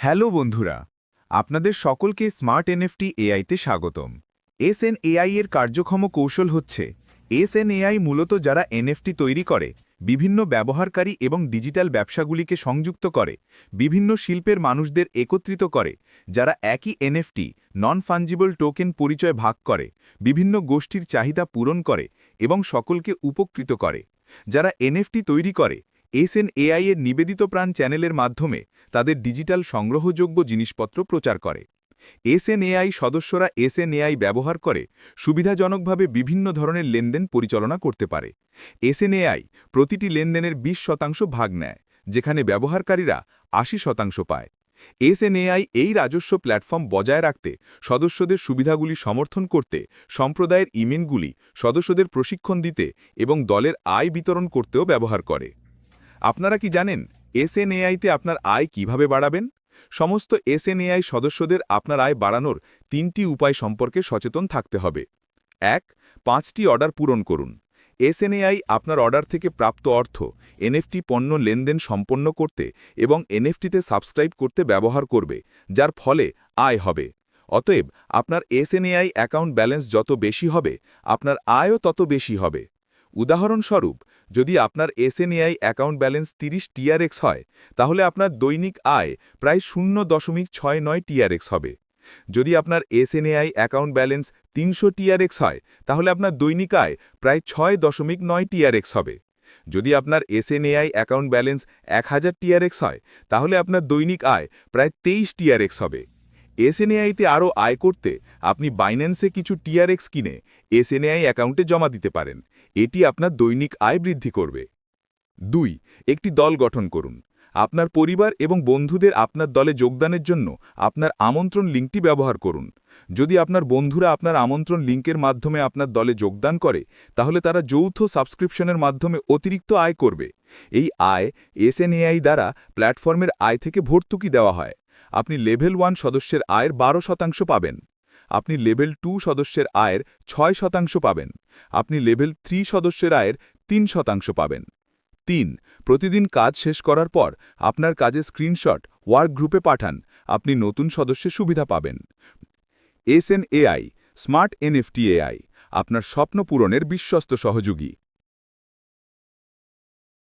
Hello বন্ধুরা, আপনাদের সকলকে স্মার্ট এনএফটি এআইতে স্বাগতম। এসএনএআই এর কার্যক্ষম কৌশল হচ্ছে এসএনএআই মূলত যারা এনএফটি তৈরি করে, বিভিন্ন ব্যবহারকারী এবং ডিজিটাল ব্যবসাগুলিকে সংযুক্ত করে, বিভিন্ন শিল্পের মানুষদের একত্রিত করে, যারা একই এনএফটি নন ফাঞ্জিবল টোকেন পরিচয় ভাগ করে, বিভিন্ন গোষ্ঠীর চাহিদা পূরণ করে এবং সকলকে উপকৃত করে। যারা এনএফটি তৈরি করে এসএনএআই এর নিবেদিত প্রাণ চ্যানেলের মাধ্যমে তাদের ডিজিটাল সংগ্রহযোগ্য জিনিসপত্র প্রচার করে। এসএনএআই সদস্যরা এসএনএআই ব্যবহার করে সুবিধাজনকভাবে বিভিন্ন ধরনের লেনদেন পরিচালনা করতে পারে। এসএনএআই প্রতিটি লেনদেনের 20% ভাগ নেয়, যেখানে ব্যবহারকারীরা 80% পায়। এসএনএআই এই রাজস্ব প্ল্যাটফর্ম বজায় রাখতে সদস্যদের সুবিধাগুলি সমর্থন করতে, সম্প্রদায়ের ইমেনগুলি সদস্যদের প্রশিক্ষণ দিতে এবং দলের আয় বিতরণ করতেও ব্যবহার করে। আপনারা কি জানেন এসএনএআইতে আপনার আয় কিভাবে বাড়াবেন? সমস্ত এসএনএআই সদস্যদের আপনার আয় বাড়ানোর 3টি উপায় সম্পর্কে সচেতন থাকতে হবে। 1. 5টি অর্ডার পূরণ করুন। এসএনএআই আপনার অর্ডার থেকে প্রাপ্ত অর্থ এনএফটি পণ্য লেনদেন সম্পন্ন করতে এবং এনএফটিতে সাবস্ক্রাইব করতে ব্যবহার করবে, যার ফলে আয় হবে। অতএব আপনার এসএনএআই অ্যাকাউন্ট ব্যালেন্স যত বেশি হবে, আপনার আয়ও তত বেশি হবে। উদাহরণস্বরূপ, যদি আপনার এসএনএআই অ্যাকাউন্ট ব্যালেন্স 30 টিআরএক্স হয়, তাহলে আপনার দৈনিক আয় প্রায় 0.69 টিআরএক্স হবে। যদি আপনার এসএনএআই অ্যাকাউন্ট ব্যালেন্স 300 টিআরএক্স হয়, তাহলে আপনার দৈনিক আয় প্রায় 6.9 টিআরএক্স হবে। যদি আপনার এসএনএআই অ্যাকাউন্ট ব্যালেন্স 1000 টিআরএক্স হয়, তাহলে আপনার দৈনিক আয় প্রায় 23 টিআরএক্স হবে। এসএনএআইতে আরও আয় করতে আপনি বাইন্যান্সে কিছু টিআরএক্স কিনে এসএনএআই অ্যাকাউন্টে জমা দিতে পারেন। এটি আপনার দৈনিক আয় বৃদ্ধি করবে। 2. একটি দল গঠন করুন। আপনার পরিবার এবং বন্ধুদের আপনার দলে যোগদানের জন্য আপনার আমন্ত্রণ লিঙ্কটি ব্যবহার করুন। যদি আপনার বন্ধুরা আপনার আমন্ত্রণ লিঙ্কের মাধ্যমে আপনার দলে যোগদান করে, তাহলে তারা যৌথ সাবস্ক্রিপশনের মাধ্যমে অতিরিক্ত আয় করবে। এই আয় এসএনএআই দ্বারা প্ল্যাটফর্মের আয় থেকে ভর্তুকি দেওয়া হয়। আপনি লেভেল 1 সদস্যের আয়ের 12% পাবেন। আপনি লেভেল 2 সদস্যের আয়ের 6% পাবেন। আপনি লেভেল 3 সদস্যের আয়ের 3% পাবেন। 3. প্রতিদিন কাজ শেষ করার পর আপনার কাজের স্ক্রিনশট ওয়ার্ক গ্রুপে পাঠান। আপনি নতুন সদস্যের সুবিধা পাবেন। এসএনএআই স্মার্ট এনএফটি এআই আপনার স্বপ্ন পূরণের বিশ্বস্ত সহযোগী।